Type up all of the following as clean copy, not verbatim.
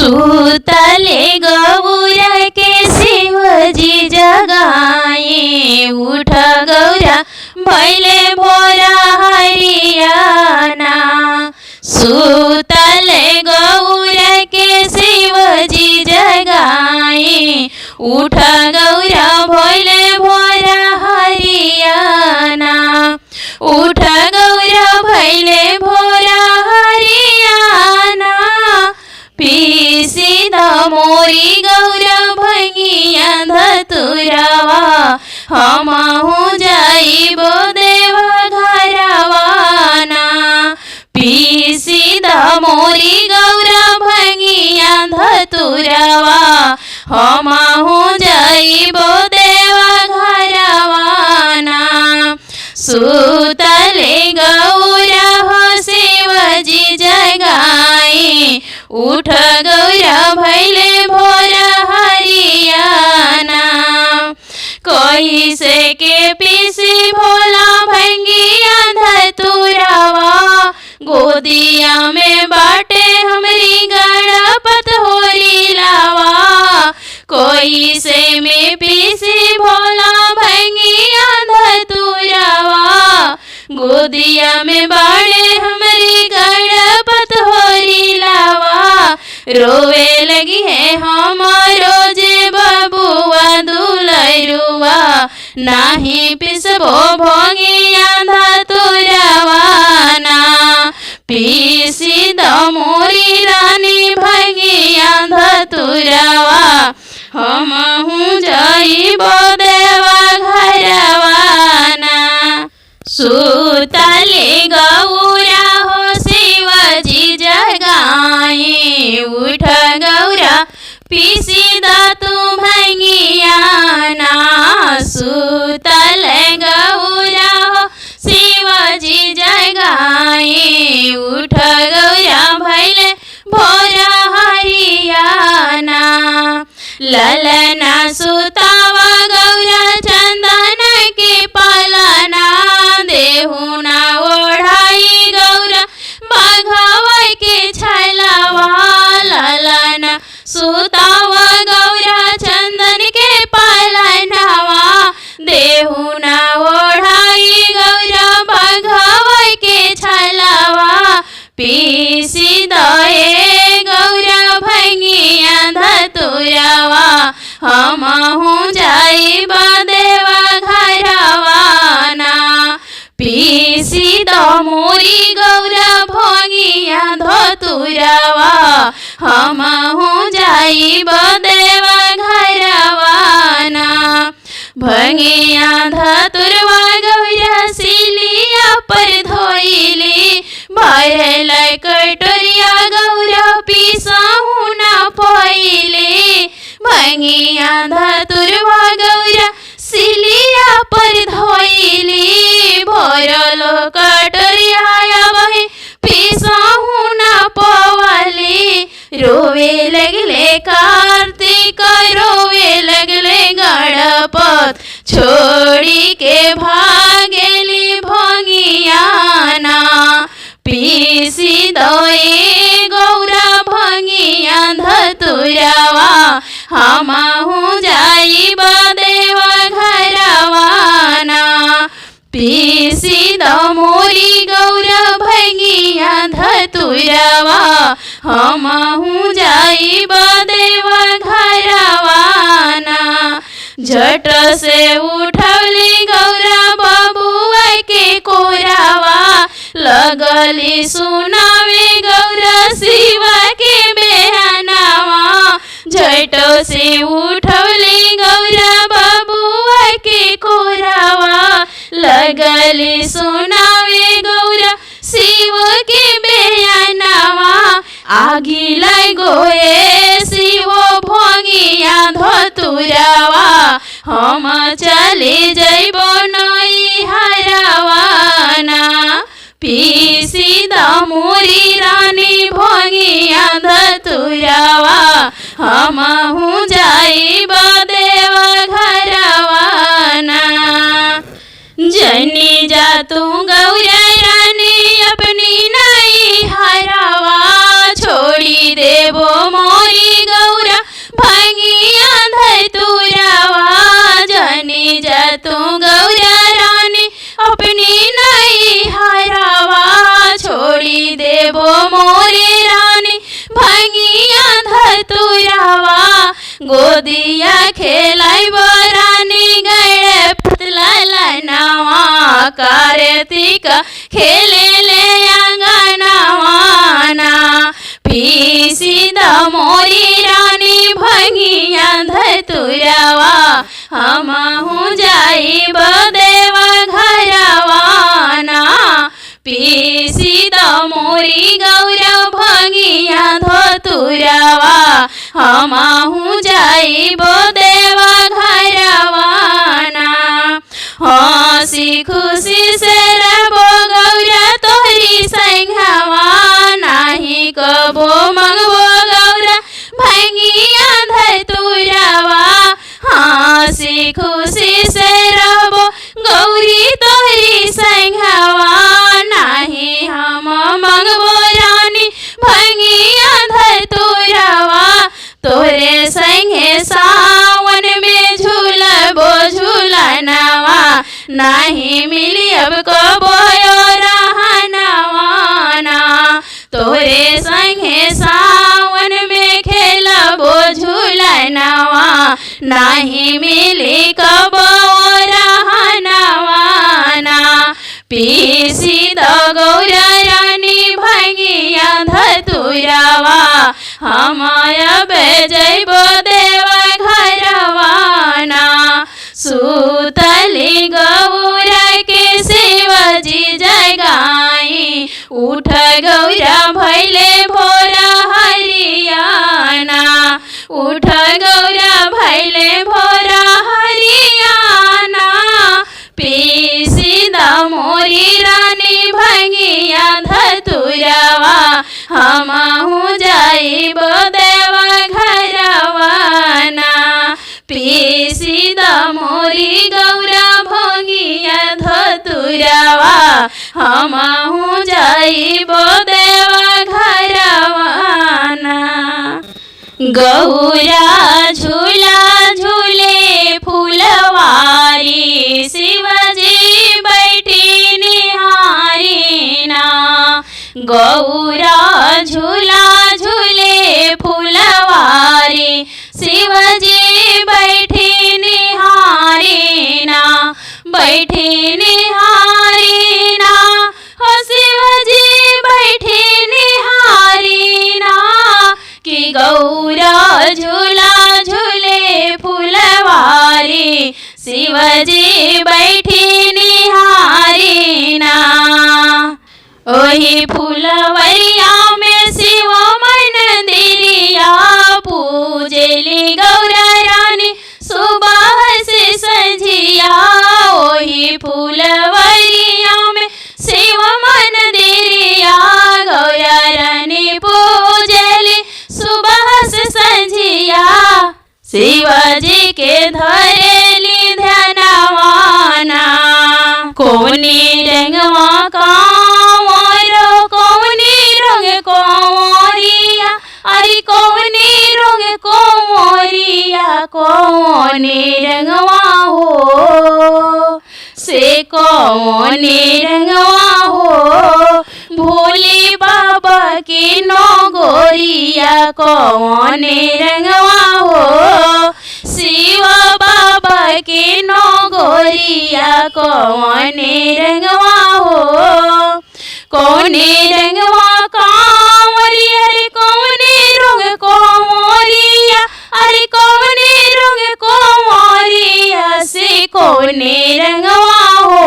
सूतले गौरा के शिवजी जगाए, उठ गौरा भैले भोरा हरियाना। सूतले गौरा के शिवजी जगाए, उठ गौरा भैले भोरा हरियाना। उठ गौरा भैले भोरा हरियाना। पीसी द मोरी गौरा भंगिया धतुरवा, हमहु जाइबो देव घरवाना। पीसी द मोरी गौरा भंगिया धतुरवा, हमहु जाइबो देव घरवाना। सूतले गौरा हो शिवजी जगाए, उठ गौरा भैले भोरा हरियाना। कैसे के पीसी भोला भंगिया धतुरवा, गोदिया में बाटे हमरी गणपत होरी लावा। कैसे में पीसी भोला भंगिया धतुरवा, गोदिया में बाड़े हमरी गणपत होरी लावा। रोवे लगी है हमारो जे बबुआ दुलरुआ, नाही पिसबो भंगिया धतुरवा ना। पीसी द मोरी रानी भंगिया धतुरवा, हमहु जाइबो देवा घरवाना। सूतले गौरा हो शिवजी जगाए, उठ गौरा पीसी द तू भंगियाना। सूतले गौरा हो शिवजी जगाए, उठ गौरा भैले भोरा हरियाना। ललना सुतावा गौरा चंदन के पालना, देहुना ओढ़ाई गौरा बाघवा के छलवा। ललना सुतावा गौरा चंदन के पालनवा, देहुना ओढ़ाई गौरा बाघवा के छलवा। पीसी दए गौरा भंगिया धतुरवा, हमहु जाइब देवा घरवाना। पीसी द मोरी गौरा भंगिया धतुरवा, हमहु जाइब देवा घरवाना। भंगिया धतुरवा गौरा सिलिया पर धोइली, भरल कटोरिया गौरा पीसाहु ना पहिले। भंगिया धतुरवा गौरा सिलिया पर धोइली, भरल कटोरिया वही पीसाहु ना पवली। रोवे लगले कार्तिक, रोवे लगले गणपत, छोड़ी के भागेली भंगियाना। पीसी दए गौरा भंगिया धतुरवा, हमहु जाइब देव घरवाना। पीसी द मोरी गौरा भंगिया धतुरवा, हमहु जाइब देव घरवाना। झट से उठौली गौरा बबुआ के कोरावा, लगली सुनावे गौरा शिवा के बेहनावा। झट से उठौली गौरा बबुआ के कोरावा, लगली सुनावे गौरा शिव के बेहनावा। आगी लगोए शिव भंगिया धतुरवा, हम चले जइबो नई हरवाना। पीसी द मोरी रानी भंगिया धतुरवा, हमहु जाइब देव घरवाना। जनी जा तू गौरा रानी अपनी नई हरवा, छोड़ी देबो मोरी गोदिया खेलाई रानी गए पुतला लनवा कार्तिक खेले ले अंगनवाना पीसी द मोरी रानी भंगिया धतुरवा हमहु जाइब देवा घरवाना पीसी द मोरी गौरा भंगिया धतुरवा हमहु जाइब देवा घरवाना हंसी खुशी से रबो गौरा तोहरी संघवा नाही कबो मंगबो गौरा भंगिया धतुरवा हंसी खुशी से रबो गौरी तोहरी संघवा नाही हम मंगबो रानी भंगिया धतुरवा तोरे संगे सावन में झूलबो झूलनवा नाही मिली अब कबो रहनवाना तोरे संगे सावन में खेलबो झूलनवा नाही मिली कबो रहनवाना पीसी द गौरा रानी भंगिया धतुरवा हमाया बेजैब देवा घरवाना सुतली गौरा के शिवजी जगाई उठ गौरा भैले भोरा हरियाना उठ गौरा भैले भोरा हरियाना पीसी द मोरी रानी भंगिया धतुरवा हमहु जाइब देवा घरवाना पीसी द मोरी गौरा भंगिया धतुरवा हमहु जाइब देवा घरवाना गौरा झूला झूले फूलवारी शिवजी बैठी निहारीना गौरा झूला झूले फूलवारी शिवजी बैठी निहारीना बैठी निहारीना हो शिवजी बैठी निहारीना कि गौरा झूला झूले फूलवारी शिवजी बैठी निहारीना ओही फूलवरिया में शिव मंदिरिया पूजली गौरा रानी सुबह से सजिया ओही फूलवरिया में शिव मंदिरिया गौरा रानी पूजली सुबह से सजिया शिवजी के धरेली ध्यानवाना कोनी रंगवा कांवरो कोनी रंग कोरिया अरे कोनी रंग कोरिया कोनी रंगवा हो से कोनी रंगवा हो भोले बाबा की नगोरिया कोनी रंगवा हो शिव बाबा के नगोरिया कोने रंगवा हो कोने रंगवा कांवरी अरे कोने रंग कोरिया अरे कोने रंग कोरिया से कोने रंगवा हो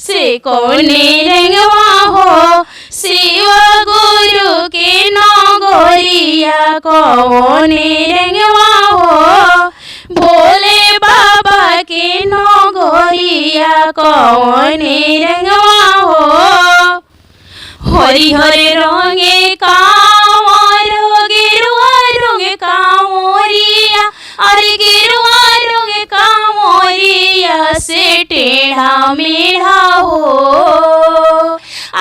से कोने रंगवा हो शिव गुरु के नगोरिया कोने रंगवा हो भोले बाबा के नगोरिया कोने रंगवा हो हरि हरि रंगे कांवरो गिरुआ रंगे कांवरिया अरे गिरुआ रंगे कांवरिया से टेढ़ा मेढ़ा हो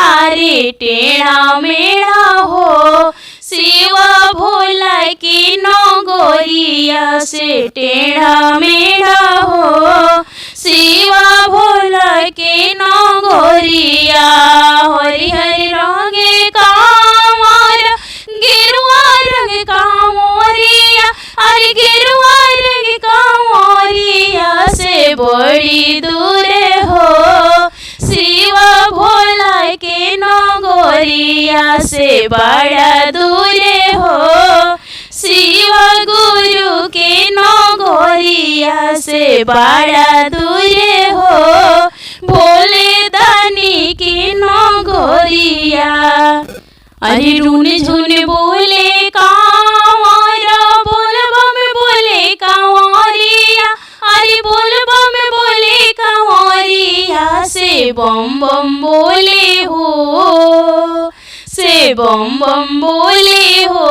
अरे टेढ़ा मेढ़ा हो शिव भोला की नगोरिया से टेढ़ा मेढ़ा हो शिव भोला के नगोरिया हरि हरि रंगे कांवर गिरुआ रंग कांवरिया अरे गेरुआ रंग कांवरिया से बड़ी दूर हो, शिव भोला के नगरिया से बड़ा दूर हो, शिव गुरु के नगरिया से बड़ा दूर हो, भोले दानी के नगरिया। अरे रुन झुन बोले कांवरा, बोलबा में बोले कांवरिया, अरे बोलबा में बोले कांवरिया से बम बम बोले हो, से बम बम बोले हो,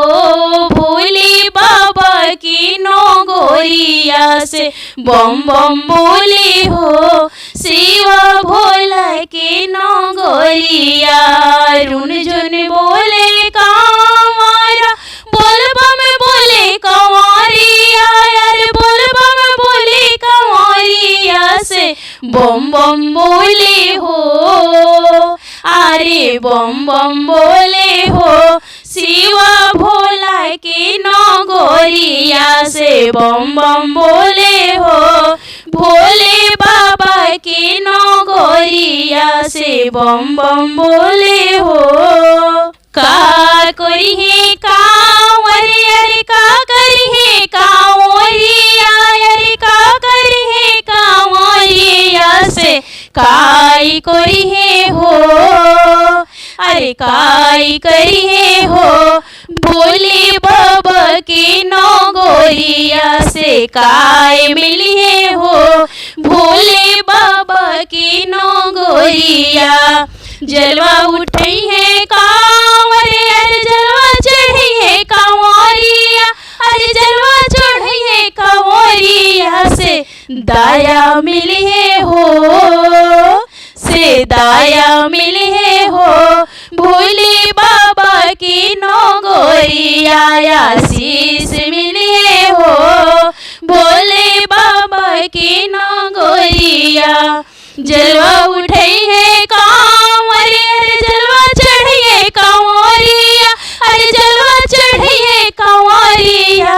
भोले बाबा की नगरिया से बम बम बोले हो, शिव भोला के नगरिया। रुन झुन बोले कांवरा, बोलबा में बोले कांवरिया, यार बोलबा में बोले कांवरिया से बम बम बोले हो, अरे बम बम बोले हो, शिव भोला के नगरिया से बम बम बोले हो, भोले बाबा के नगरिया से बम बम बोले हो। का करी है कांवरिया, अरे का करी है कांवरिया, अरे का करी है कांवरिया से काई करी है हो, अरे काई करी है हो, भोले बाबा के नगरिया से काय मिली है हो, भोले बाबा के नगरिया। जलवा उठई है कांवरिया, अरे जलवा चढ़ी है कांवरिया, अरे जलवा चढ़ी है कांवरिया से दाया मिली है हो, से दाया मिली है हो, भोले बाबा की नगरिया आशीष मिली है हो, भोले बाबा की नगरिया। जलवा उठई है कांवरिया, अरे जलवा चढ़ी है कांवरिया, अरे जलवा चढ़ी है कांवरिया,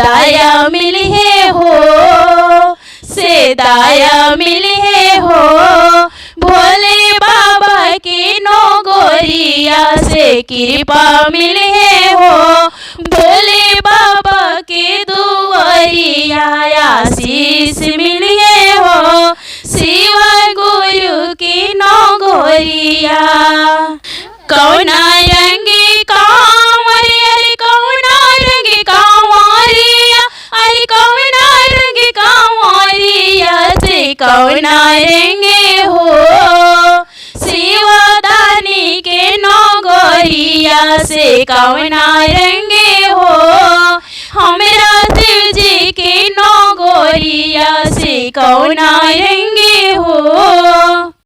दाया मिली है हो, से दाया मिली है हो, भोले बाबा के नगरिया से कृपा मिली है हो, भोले बाबा के दुआरिया आशीष मिली है हो, शिव गुरु की नगरिया। कौना रंगी कांवरिया, अरे कौना रंगी कांवरिया, अरे कौना रंगी कांवरिया से कौना रंगे हो, शिव दानी के नगरिया से कौना रंगे हो, हमरा शिव जी के नगरिया से कौना रंगे हो।